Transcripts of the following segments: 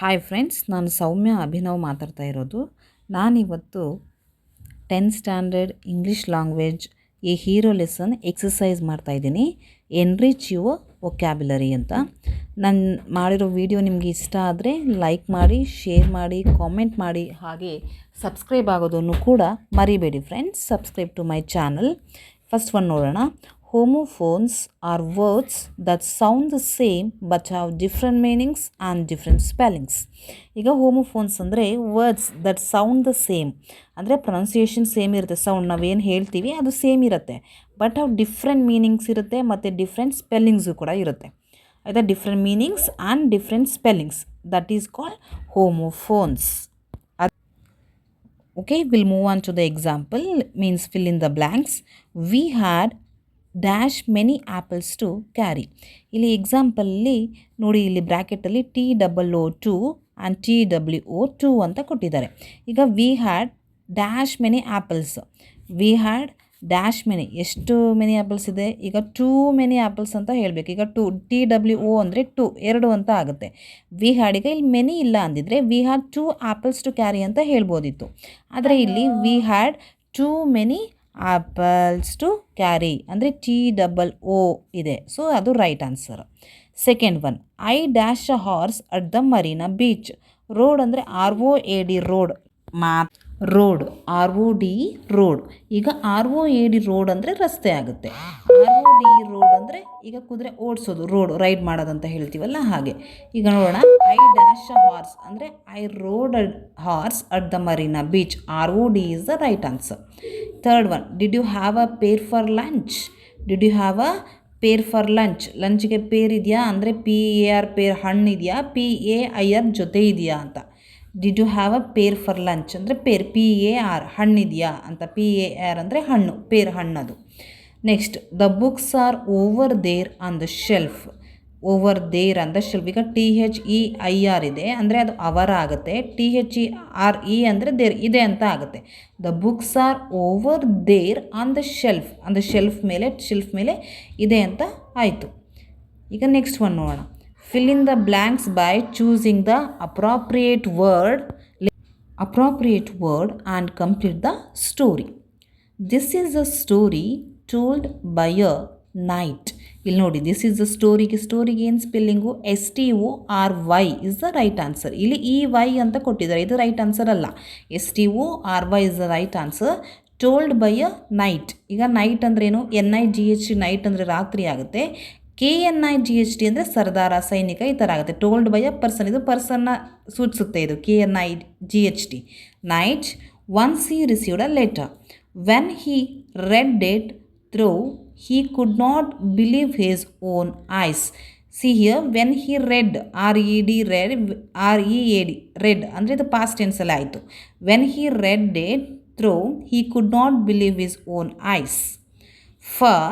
Hi friends, ನಾನು ಸೌಮ್ಯ ಅಭಿನವ್ ಮಾತಾಡ್ತಾ ಇರೋದು. ನಾನಿವತ್ತು 10th ಸ್ಟ್ಯಾಂಡರ್ಡ್ ಇಂಗ್ಲೀಷ್ ಲ್ಯಾಂಗ್ವೇಜ್ ಈ ಹೀರೋ ಲೆಸನ್ ಎಕ್ಸಸೈಸ್ ಮಾಡ್ತಾಯಿದ್ದೀನಿ, ಎನ್ರಿಚ್ ಯುವರ್ ವೊಕ್ಯಾಬ್ಯುಲರಿ ಅಂತ. ನಾನು ಮಾಡಿರೋ ವಿಡಿಯೋ ನಿಮಗೆ ಇಷ್ಟ ಆದರೆ ಲೈಕ್ ಮಾಡಿ, ಶೇರ್ ಮಾಡಿ, ಕಾಮೆಂಟ್ ಮಾಡಿ, ಹಾಗೆ ಸಬ್ಸ್ಕ್ರೈಬ್ ಆಗೋದನ್ನು ಕೂಡ ಮರಿಬೇಡಿ friends. Subscribe to my channel. First one ನೋಡೋಣ. Homophones are words that sound the same but have different meanings and different spellings. ಈಗ ಹೋಮೋಫೋನ್ಸ್ ಅಂದರೆ words that sound the same, ಅಂದರೆ ಪ್ರೊನೌನ್ಸಿಯೇಷನ್ ಸೇಮ್ ಇರುತ್ತೆ, ಸೌಂಡ್ ನಾವೇನು ಹೇಳ್ತೀವಿ ಅದು ಸೇಮ್ ಇರುತ್ತೆ, but ಅವು ಡಿಫ್ರೆಂಟ್ ಮೀನಿಂಗ್ಸ್ ಇರುತ್ತೆ ಮತ್ತು ಡಿಫ್ರೆಂಟ್ ಸ್ಪೆಲ್ಲಿಂಗ್ಸು ಕೂಡ ಇರುತ್ತೆ. ಆಯಿತಾ, different meanings and different spellings, that is called homophones. Okay, we'll move on to the example, means fill in the blanks. We had dash many apples to carry. ಇಲ್ಲಿ ಎಕ್ಸಾಂಪಲಲ್ಲಿ ನೋಡಿ, ಇಲ್ಲಿ ಬ್ರ್ಯಾಕೆಟಲ್ಲಿ TOO2 and TWO2 ಅಂತ ಕೊಟ್ಟಿದ್ದಾರೆ. ಈಗ we had dash many apples. We had dash many, ಎಷ್ಟು many apples ಇದೆ? ಈಗ 2 ಮೆನಿ ಆ್ಯಪಲ್ಸ್ ಅಂತ ಹೇಳಬೇಕು. ಈಗ TWO ಅಂದರೆ 2, 2 ಅಂತ ಆಗುತ್ತೆ. ವಿ ಹ್ಯಾಡ್, ಈಗ ಇಲ್ಲಿ ಮೆನಿ ಇಲ್ಲ ಅಂದಿದ್ರೆ we had 2 apples to carry ಅಂತ ಹೇಳ್ಬೋದಿತ್ತು. ಆದರೆ ಇಲ್ಲಿ we had 2 many apples to carry ಅಂದರೆ TOO ಇದೆ, ಸೊ ಅದು right answer. Second one, I dash a horse at the Marina beach. Road ಅಂದರೆ ROAD road, rod ROD rod. ಈಗ ROAD ರೋಡ್ ಅಂದರೆ ರಸ್ತೆ ಆಗುತ್ತೆ. ROD ರೋಡ್ ಅಂದರೆ ಈಗ ಕುದುರೆ ಓಡಿಸೋದು, ರೋಡ್ ರೈಡ್ ಮಾಡೋದಂತ ಹೇಳ್ತೀವಲ್ಲ ಹಾಗೆ. ಈಗ ನೋಡೋಣ, ಐ ಡ್ಯಾಶ್ ಅ ಹಾರ್ಸ್ ಅಂದರೆ I road a horse at the Marina beach. ROD is the right answer. Third one, did you have a pear for lunch. Did you have a pear for lunch. ಲಂಚ್ಗೆ pear ಇದೆಯಾ ಅಂದರೆ PAR peer, ಹಣ್ಣು ಇದೆಯಾ PAIR ಜೊತೆ ಇದೆಯಾ ಅಂತ. Did you have a pear for lunch ಅಂದರೆ pear PAR, ಹಣ್ಣಿದೆಯಾ ಅಂತ. PAR ಅಂದರೆ ಹಣ್ಣು, ಪೇರ್ ಹಣ್ಣದು. Next, the books are over there on the shelf. Over there on the shelf. ಈಗ THEIR ಇದೆ ಅಂದರೆ ಅದು ಅವರ ಆಗುತ್ತೆ. THERE ಅಂದರೆ ದೇರ್, ಇದೆ ಅಂತ ಆಗುತ್ತೆ. The books are over there on the shelf, ಅಂದರೆ ಶೆಲ್ಫ್ ಮೇಲೆ ಇದೆ ಅಂತ ಆಯಿತು. ಈಗ ನೆಕ್ಸ್ಟ್ ಒನ್ ನೋಡೋಣ. Fill in the blanks by choosing the appropriate word and complete the story. This is a story told by a knight. ಇಲ್ಲಿ ನೋಡಿ, this is the ಸ್ಟೋರಿಗೆ ಏನು spelling? STORY is the right answer. ಇಲ್ಲಿ EY ಅಂತ ಕೊಟ್ಟಿದ್ದಾರೆ, ಇದು right answer ಅಲ್ಲ. STORY is the right answer. Told by a night. ಈಗ night ಅಂದ್ರೇನು? NIGHT, ನೈಟ್ ಅಂದರೆ ರಾತ್ರಿ ಆಗುತ್ತೆ. KNIGHT ಅಂದರೆ ಸರ್ದಾರ, ಸೈನಿಕ, ಈ ಥರ ಆಗುತ್ತೆ. ಟೋಲ್ಡ್ ಬೈ ಅ ಪರ್ಸನ್, ಇದು ಪರ್ಸನ್ನ ಸೂಚಿಸುತ್ತೆ ಇದು KNIGHT. Night once he received a letter. When he read it through he could not believe his own eyes. See here, when he read, read ಅಂದರೆ ಇದು ಪಾಸ್ಟ್ ಟೆನ್ಸಲ್ಲಿ ಆಯಿತು. When he read it through, he could not believe his own eyes. For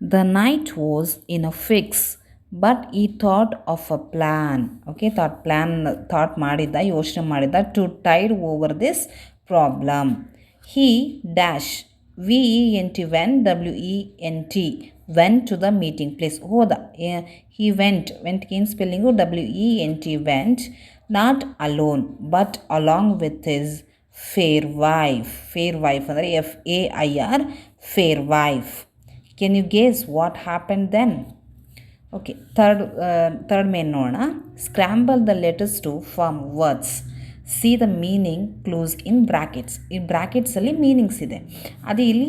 the knight was in a fix, but he thought of a plan. Okay, thought ಮಾಡಿದ್ದ, ಯೋಚನೆ ಮಾಡಿದ್ದ, to tide over this problem. He dash VENT went to the meeting place. ಹೋದ. He went ಏನು spelling? WENT, not alone but along with his fair wife. ಅಂದರೆ FAIR, fair wife. Can you guess what happened then? Okay, third main ನೋಡೋಣ. Scramble the letters to form words. C the meaning clues in brackets. ಈ ಬ್ರ್ಯಾಕೆಟ್ಸಲ್ಲಿ meanings ಇದೆ, ಅದು ಇಲ್ಲಿ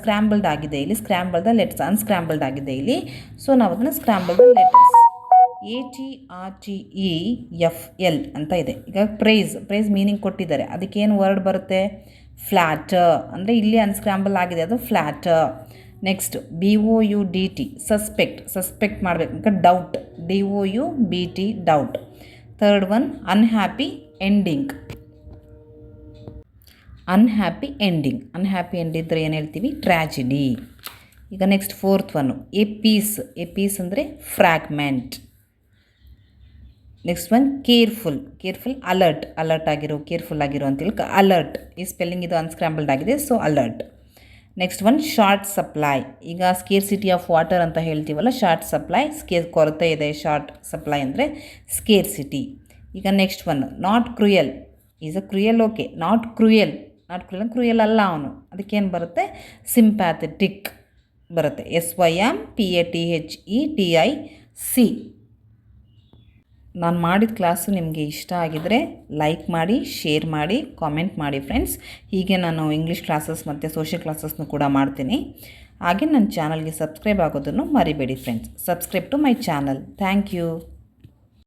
scrambled ಆಗಿದೆ, ಇಲ್ಲಿ scramble the letters, ಅನ್ಸ್ಕ್ರ್ಯಾಂಬಲ್ಡ್ ಆಗಿದೆ ಇಲ್ಲಿ. ಸೊ ನಾವು ಅದನ್ನು ಸ್ಕ್ರ್ಯಾಂಬಲ್ ದ ಲೆಟರ್ಸ್. ATRTEFL ಅಂತ ಇದೆ. ಈಗ ಪ್ರೈಸ್ ಮೀನಿಂಗ್ ಕೊಟ್ಟಿದ್ದಾರೆ, ಅದಕ್ಕೇನು ವರ್ಡ್ ಬರುತ್ತೆ? ಫ್ಲ್ಯಾಟರ್. ಅಂದರೆ ಇಲ್ಲಿ ಅನ್ಸ್ಕ್ರ್ಯಾಂಬಲ್ ಆಗಿದೆ, ಅದು ಫ್ಲ್ಯಾಟರ್. ನೆಕ್ಸ್ಟ್ BOUDT ಸಸ್ಪೆಕ್ಟ್ ಮಾಡಬೇಕು, doubt, DOUBT doubt. Third one unhappy ending. Unhappy ending ಇದ್ದರೆ ಏನು ಹೇಳ್ತೀವಿ? ಟ್ರ್ಯಾಜಿಡಿ. ಈಗ next fourth one a piece ಅಂದರೆ fragment. Next one careful alert ಆಗಿರೋ, ಕೇರ್ಫುಲ್ ಆಗಿರೋ ಅಂತೇಳಿ ಅಲರ್ಟ್. ಈ ಸ್ಪೆಲ್ಲಿಂಗ್ ಇದು ಅನ್ಸ್ಕ್ರ್ಯಾಂಬಲ್ಡ್ ಆಗಿದೆ, so alert. Next one short supply. ಈಗ ಸ್ಕೇರ್ಸಿಟಿ ಆಫ್ ವಾಟರ್ ಅಂತ ಹೇಳ್ತೀವಲ್ಲ, ಶಾರ್ಟ್ ಸಪ್ಲೈ, ಕೊರತೆ ಇದೆ, ಶಾರ್ಟ್ ಸಪ್ಲೈ ಅಂದರೆ ಸ್ಕೇರ್ಸಿಟಿ. ಈಗ next one not cruel. Is a cruel, okay. Not cruel ಅಲ್ಲ ಅವನು, ಅದಕ್ಕೇನು ಬರುತ್ತೆ? ಸಿಂಪ್ಯಾಥೆಟಿಕ್ ಬರುತ್ತೆ, SYMPATHETIC. ನಾನು ಮಾಡಿದ ಕ್ಲಾಸು ನಿಮಗೆ ಇಷ್ಟ ಆಗಿದರೆ ಲೈಕ್ ಮಾಡಿ, ಶೇರ್ ಮಾಡಿ, ಕಾಮೆಂಟ್ ಮಾಡಿ ಫ್ರೆಂಡ್ಸ್. ಹೀಗೆ ನಾನು ಇಂಗ್ಲೀಷ್ ಕ್ಲಾಸಸ್ ಮತ್ತು ಸೋಷಿಯಲ್ ಕ್ಲಾಸಸ್ನು ಕೂಡ ಮಾಡ್ತೀನಿ. ಹಾಗೆ ನನ್ನ ಚಾನಲ್ಗೆ ಸಬ್ಸ್ಕ್ರೈಬ್ ಆಗೋದನ್ನು ಮರಿಬೇಡಿ friends. Subscribe to my channel. Thank you.